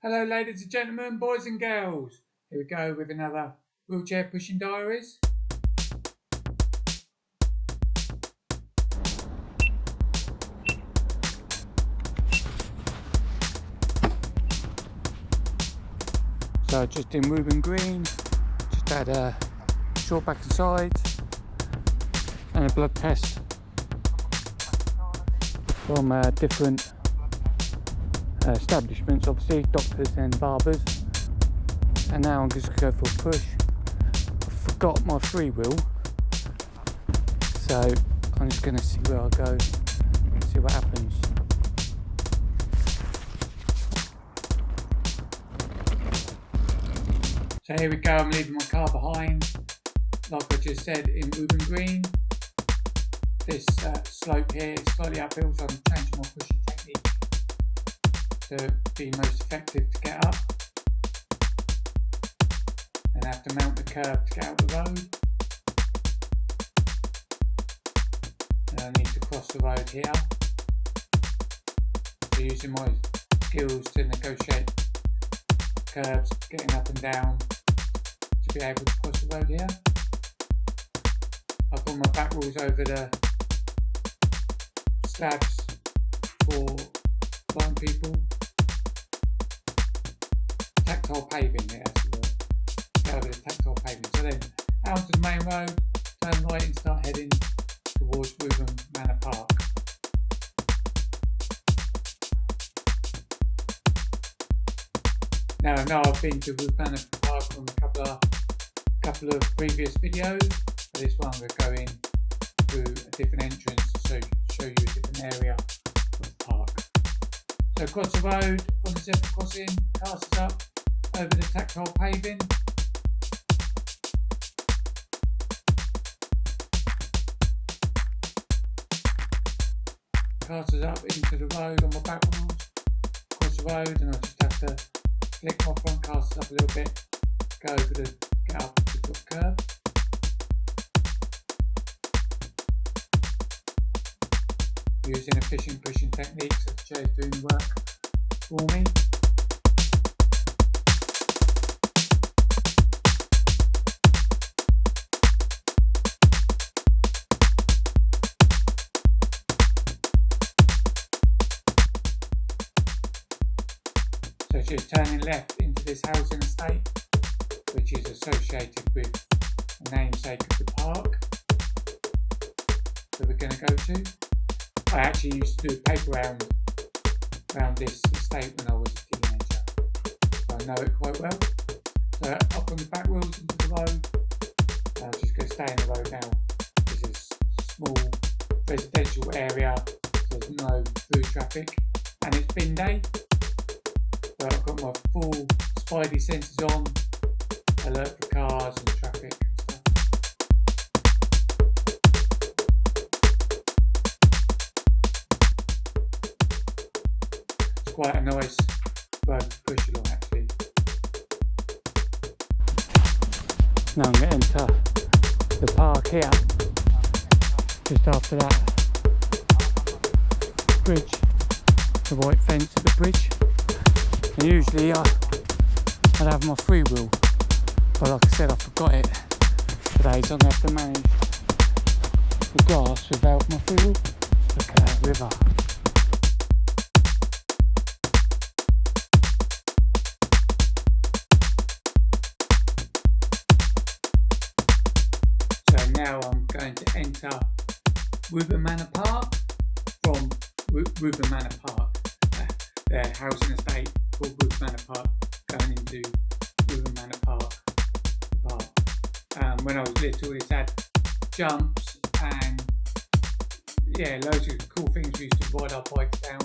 Hello ladies and gentlemen, boys and girls. Here we go with another wheelchair pushing diaries. So just in Wooburn Green, just had a short back and sides and a blood test from different establishments, obviously doctors and barbers, and now I'm just going to go for a push. I forgot my free wheel, so I'm just going to see where I go, see what happens. So here we go, I'm leaving my car behind, like I just said, in Wooburn Green. This slope here is slightly uphill, so I'm changing my pushing technique to be most effective to get up. And I have to mount the curb to get out the road. And I need to cross the road here. So using my skills to negotiate curbs, getting up and down to be able to cross the road here. I put my back wheels over the slabs for blind people. Tactile paving, yeah, that's the word. Get over the tactile paving. So then out onto the main road, turn right and start heading towards Wooburn Manor Park. Now I know I've been to Wooburn Manor Park from a couple of previous videos, but this one we're going through a different entrance to show you a different area of the park. So across the road on the zebra crossing, cars is up over the tactile paving. Cars is up into the road on my back wheels, across the road, and I just have to flick my front casters up a little bit, get up the top curb. Using efficient pushing techniques, so the chair's doing the work for me. So just turning left into this housing estate, which is associated with the namesake of the park that we're going to go to. I actually used to do a paper round around this estate when I was a teenager, so I know it quite well. So up on the back wheels into the road, I'm just going to stay in the road now. This is a small residential area, so there's no through traffic, and it's bin day. So I've got my full spidey sensors on, alert for cars and traffic and stuff. It's quite a nice road to push along actually. Now I'm going to enter the park here, just after that bridge, the white fence at the bridge. And usually I'd have my free wheel, but like I said, I forgot it today, so I'm going to have to manage the grass without my free wheel. Look at that river. So now I'm going to enter Wooburn Manor Park from Wooburn Manor Park, their housing estate called Wooburn Manor Park, going into Wooburn Manor Park. When I was little, it had jumps and yeah, loads of cool things. We used to ride our bikes down,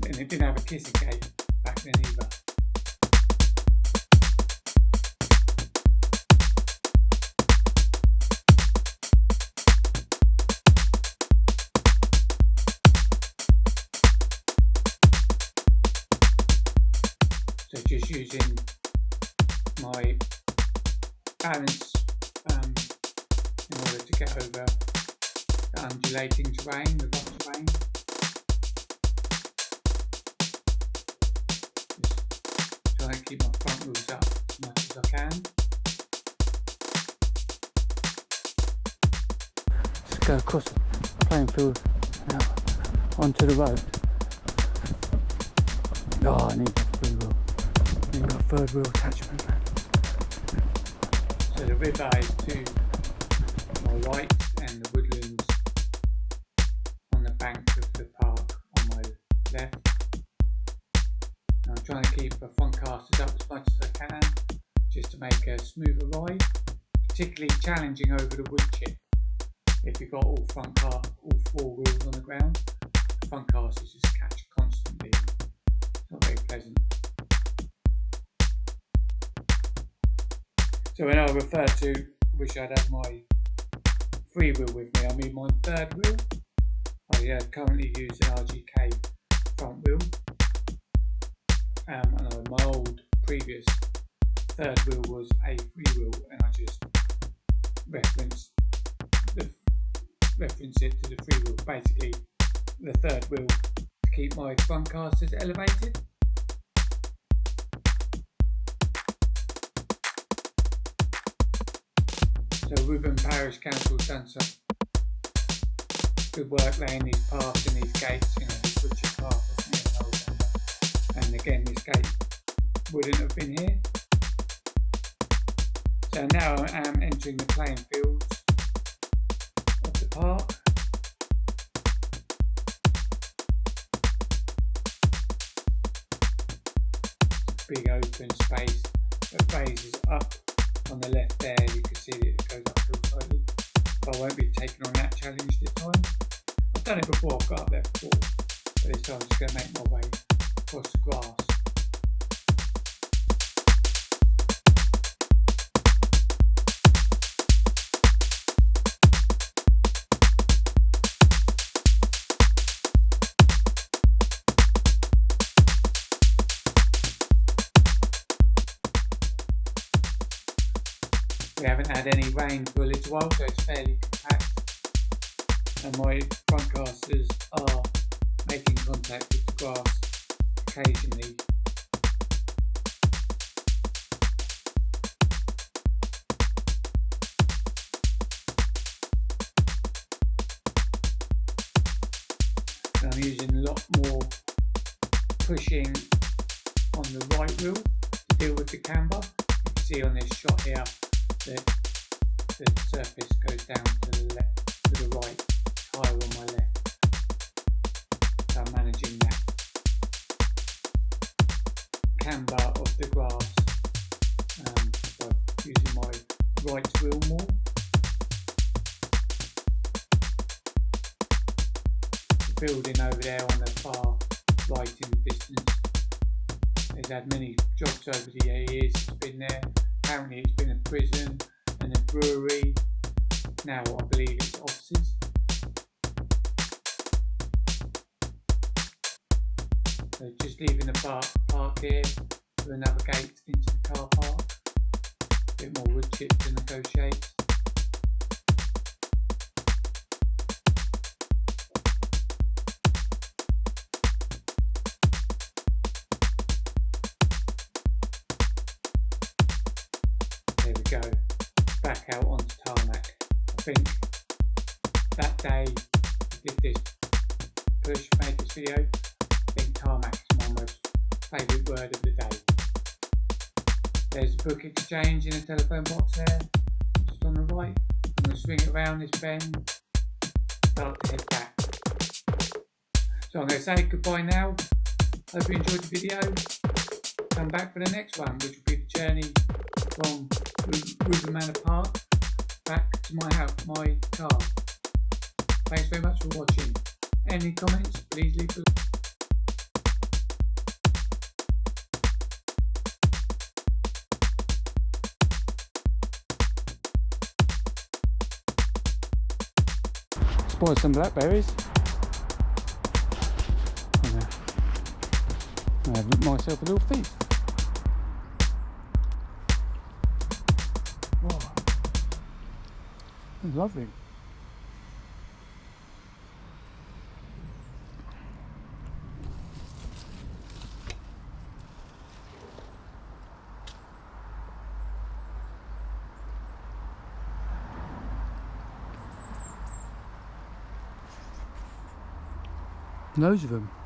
and it didn't have a kissing gate back then either. So just using my balance in order to get over the undulating terrain, the rough terrain. Just trying to keep my front wheels up as much as I can. Let's go across the playing field now onto the road. Oh, I need that free wheel. I need that third wheel attachment, man. So the river is to my right and the woodlands on the bank of the park on my left. And I'm trying to keep the front casters up as much as I can just to make a smoother ride, particularly challenging over the wood chip. If you've got all four wheels on the ground, the front casters just catch constantly. It's not very pleasant. So when I refer to wish I'd had my free wheel with me, I mean my third wheel. I currently use an RGK front wheel, and my old previous third wheel was a free wheel, and I just reference it to the free wheel. Basically, the third wheel to keep my front casters elevated. So Wooburn Parish Council's done some good work laying these paths and these gates, this wood chip path wasn't here, and again this gate wouldn't have been here. So now I am entering the playing fields of the park. Big open space that raises up on the left there. You can see that it goes uphill slightly, but I won't be taking on that challenge this time. I've done it before, I've got up there before, but this time I'm just going to make my way across the grass. We haven't had any rain for a little while, so it's fairly compact, and my front casters are making contact with the grass occasionally. And I'm using a lot more pushing on the right wheel to deal with the camber. You can see on this shot here that the surface goes down to the left, to the right, tire on my left. So I'm managing that camber of the grass by using my right wheel more. The building over there on the far right in the distance has had many jobs over the years. It's been there. Apparently it's been a prison and a brewery. Now I believe it's offices. So just leaving the park here to another gate into the car park. A bit more wood chip to negotiate. There we go, back out onto tarmac. I think that day I did this push, made this video, I think tarmac is my most favourite word of the day. There's a book exchange in a telephone box there, just on the right. I'm going to swing it around this bend, start to head back. So I'm going to say goodbye now. Hope you enjoyed the video. Come back for the next one, which will be the journey from Wooburn Manor Park back to my house, my car. Thanks very much for watching. Any comments, please leave below. Spoiled some blackberries. I have myself a little feast. Wow, that's lovely. Loads of them.